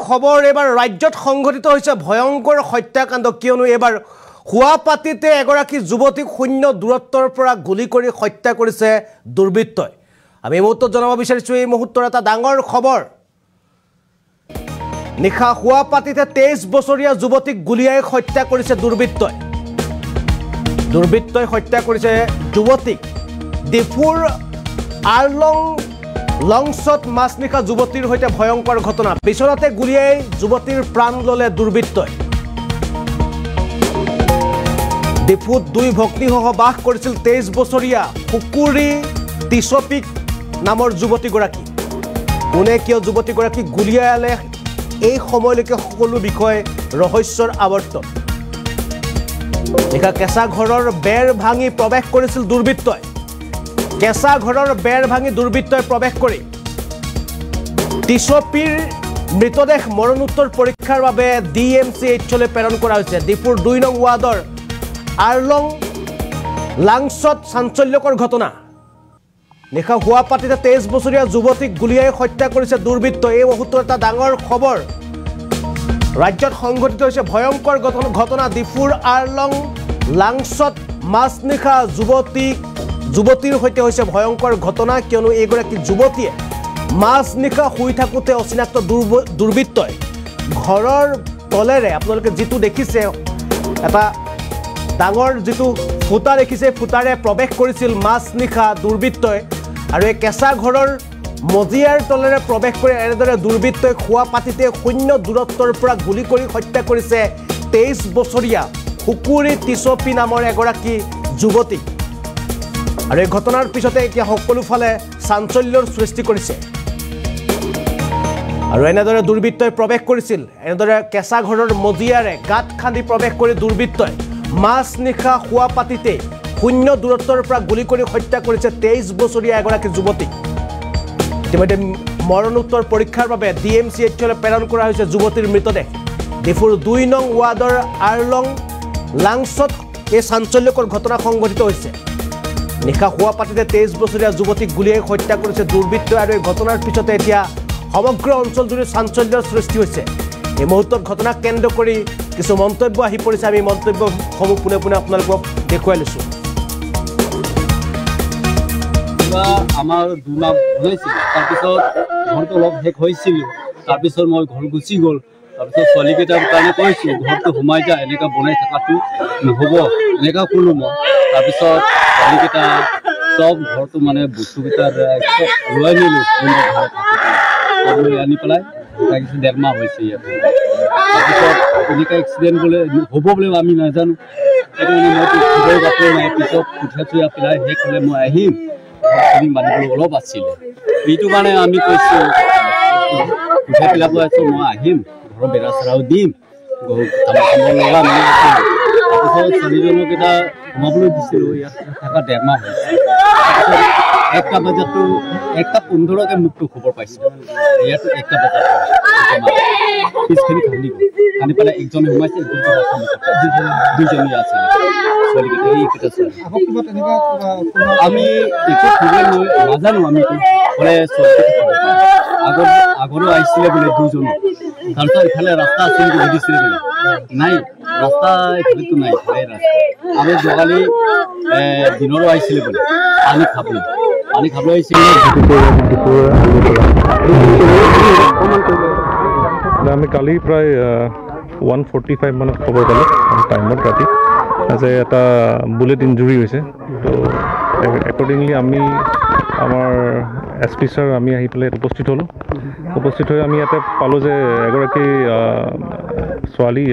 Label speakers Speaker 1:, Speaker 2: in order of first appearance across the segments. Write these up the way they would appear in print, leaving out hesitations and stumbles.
Speaker 1: খবৰ এবাৰ ৰাজ্যত সংঘটিত হৈছে ভয়ংকৰ হত্যাকাণ্ড কিয়নো এবাৰ হুৱাপাতিতে এগৰাকী যুৱতীক শূন্য দূৰত্বৰ পৰা গুলি কৰি হত্যা কৰিছে দুৰ্বৃত্তই। আমি এই মুহূৰ্তত জনাব বিচাৰিছো এই মুহূৰ্তৰ এটা ডাঙৰ খবৰ। নিশা হুৱাপাতিতে 23 বছৰীয়া যুৱতীক গুলিয়াই হত্যা কৰিছে দুৰ্বৃত্তই। দুৰ্বৃত্তই হত্যা কৰিছে যুৱতীক। ডিফুৰ আৰলং লংছত মাছনিশা যুৱতীৰ সৈতে ভয়ংকৰ ঘটনা। পিছতে গুলিয়াই যুৱতীৰ প্ৰাণ ললে দুৰ্বৃত্তই। ডিফুত দুই ভগ্নীসহ বাস কৰিছিল 23 বছৰীয়া কুকুৰী টিছপিক নামৰ যুৱতীগৰাকী। কোনে কিয় যুৱতীগৰাকীক গুলিয়ালে এই সময়লৈকে সকলো বিষয় ৰহস্যৰ আৱৰ্তন। নিশা কেঁচা ঘৰৰ বেৰ ভাঙি প্ৰৱেশ কৰিছিল দুৰ্বৃত্তই। কেঁচা ঘৰৰ বেৰ ভাঙি দুৰ্বৃত্তই প্ৰৱেশ কৰি টিছপিৰ মৃতদেহ মৰণোত্তৰ পৰীক্ষাৰ বাবে DMCHলৈ প্ৰেৰণ কৰা হৈছে। ডিফুৰ 2 নং ৱাৰ্ডৰ আৰলং লাংছত চাঞ্চল্যকৰ ঘটনা। নিশা হুৱাপাতিতে 23 বছৰীয়া যুৱতীক গুলিয়াই হত্যা কৰিছে দুৰ্বৃত্তই। এই মুহূৰ্তৰ এটা ডাঙৰ খবৰ। ৰাজ্যত সংঘটিত হৈছে ভয়ংকৰ ঘটনা। ডিফুৰ আৰলং লাংছত মাজনিশা যুৱতীৰ সৈতে হৈছে ভয়ংকৰ ঘটনা কিয়নো এইগৰাকী যুৱতীয়ে মাজনিশা শুই থাকোঁতে অচিনাক্ত দুৰ্বৃত্তই ঘৰৰ তলেৰে আপোনালোকে যিটো দেখিছে এটা ডাঙৰ যিটো ফুটা দেখিছে ফুটাৰে প্ৰৱেশ কৰিছিল মাজনিশা দুৰ্বৃত্তই আৰু এই কেঁচা ঘৰৰ মজিয়াৰ তলেৰে প্ৰৱেশ কৰি এনেদৰে দুৰ্বৃত্তই হুৱাপাতিতে শূন্য দূৰত্বৰ পৰা গুলি কৰি হত্যা কৰিছে 23 বছৰীয়া কুকুৰী টিছপি নামৰ এগৰাকী যুৱতী। আৰু এই ঘটনাৰ পিছতে এতিয়া সকলোফালে চাঞ্চল্যৰ সৃষ্টি কৰিছে। আৰু এনেদৰে দুৰ্বৃত্তই প্ৰৱেশ কৰিছিল এনেদৰে কেঁচা ঘৰৰ মজিয়াৰে গাঁত খান্দি প্ৰৱেশ কৰি দুৰ্বৃত্তই মাজনিশা হুৱাপাতিতে শূন্য দূৰত্বৰ পৰা গুলি কৰি হত্যা কৰিছে 23 বছৰীয়া এগৰাকী যুৱতীক। ইতিমধ্যে মৰণোত্তৰ পৰীক্ষাৰ বাবে DMCHলৈ প্ৰেৰণ কৰা হৈছে যুৱতীৰ মৃতদেহ। ডিফুৰ 2 নং ৱাৰ্ডৰ আৰলং লাংছত এই চাঞ্চল্যকৰ ঘটনা সংঘটিত হৈছে। নিশা হুৱাপাতিতে 23 বছৰীয়া যুৱতীক গুলিয়াই হত্যা কৰিছে দুৰ্বৃত্তই আৰু এই ঘটনাৰ পিছতে এতিয়া সমগ্ৰ অঞ্চলজুৰি চাঞ্চল্যৰ সৃষ্টি হৈছে। এই মুহূৰ্তত ঘটনাক কেন্দ্ৰ কৰি কিছু মন্তব্য আহি পৰিছে। আমি মন্তব্যসমূহ পোনে পোনে আপোনালোকক দেখুৱাই লৈছোঁ।
Speaker 2: আমাৰ দুমাহ হৈছিল, তাৰপিছত ঘৰটো অলপ শেষ হৈছিল, তাৰপিছত মই ঘৰ গুচি গ'ল। তাৰপিছত ছোৱালীকেইটাৰ কাৰণে কৈছোঁ ঘৰটো সোমাই যা, এনেকুৱা বনাই থকাটো নহ'ব, এনেকুৱা ক'লোঁ মই। তাৰপিছত ছোৱালীকেইটা চব ঘৰটো মানে বস্তুকেইটাৰ চব লৈ নিলোঁ, লৈ আনি পেলাই তাৰপিছত 1.5 মাহ হৈছে ইয়াতে। তাৰপিছত এনেকুৱা এক্সিডেণ্ট বোলে হ'ব বুলি আমি নাজানো, সেইটো মানে মইতো খবৰ বাতৰি নাই। পিছত কঠীয়া চঠীয়া পেলাই শেষ হ'লে মই আহিম, মানুহবোৰ অলপ আছিলে, এইটো মানে আমি কৈছোঁ কঠীয়া পেলাব আছোঁ, মই আহিম, ঘৰৰ বেৰা চেৰাও দিম, লগা মানুহ আছিল। তাৰপিছত ছোৱালীজনক এটা সোমাবলৈ দিছিলোঁ, ইয়াত থকা 1.5 মাহ হৈছে। তাৰপিছত 1টা বজাততো 1:15তে মোকতো খবৰ পাইছিলোঁ, ইয়াতো 1টা বজাত পিছখিনি খান্দি গ'ল, খান্দি পেলাই একজনে সোমাইছে, দুজনী আছিলে ছোৱালীকেইটা, এইকেইটা ছোৱালী। আমি একো খবৰ নাজানো, আমি বোলে আগৰো আহিছিলে বোলে 2জন। তাৰপিছত ইফালে ৰাস্তা আছিল নেকি সুধিছিলে বোলে, নাই ৰাস্তা এইফালেতো নাই, ইফালে ৰাস্তা। আৰু যোৱাকালি দিনৰো আহিছিলে বোলে পানী খাবলৈ আহিছিলে।
Speaker 3: আমি কালি প্ৰায় 1:45 মানত খবৰ পালোঁ টাইমত ৰাতি যে এটা বুলেট ইঞ্জুৰি হৈছে। তো একৰ্ডিংলি আমি আমাৰ SP ছাৰ আমি আহি পেলাই উপস্থিত হ'লোঁ। উপস্থিত হৈ আমি ইয়াতে পালোঁ যে এগৰাকী ছোৱালী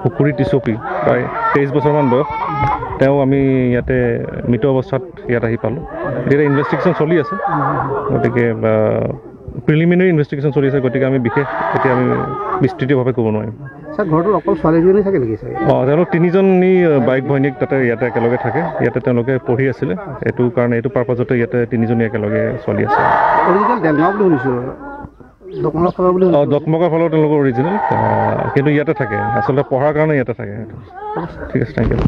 Speaker 3: কুকুৰী টিছপি, প্ৰায় 23 বছৰমান বয়স, তেওঁ আমি ইয়াতে মৃত অৱস্থাত ইয়াত আহি পালোঁ। এতিয়া ইনভেষ্টিগেশ্যন চলি আছে, গতিকে প্ৰিলিমিনাৰী ইনভেষ্টিগেশ্যন চলি আছে, গতিকে আমি বিশেষ এতিয়া আমি বিস্তৃতভাৱে ক'ব নোৱাৰিম।
Speaker 4: ছাৰ ঘৰটোত অকল ছোৱালীজনী থাকে নেকি ছাৰ?
Speaker 3: তেওঁলোক 3জনী বাইক ভৈনীক তাতে ইয়াতে একেলগে থাকে, ইয়াতে তেওঁলোকে পঢ়ি আছিলে, এইটো কাৰণে এইটো পাৰপাজতে ইয়াতে 3জনী একেলগে চলি আছে।
Speaker 4: অৰিজিনেল দেলগাঁও বুলি শুনিছোঁ,
Speaker 3: দকমকাৰ ফালৰ তেওঁলোকৰ অৰিজিনেল, কিন্তু ইয়াতে থাকে, আচলতে পঢ়াৰ কাৰণে ইয়াতে থাকে। ঠিক আছে, থেংক ইউ।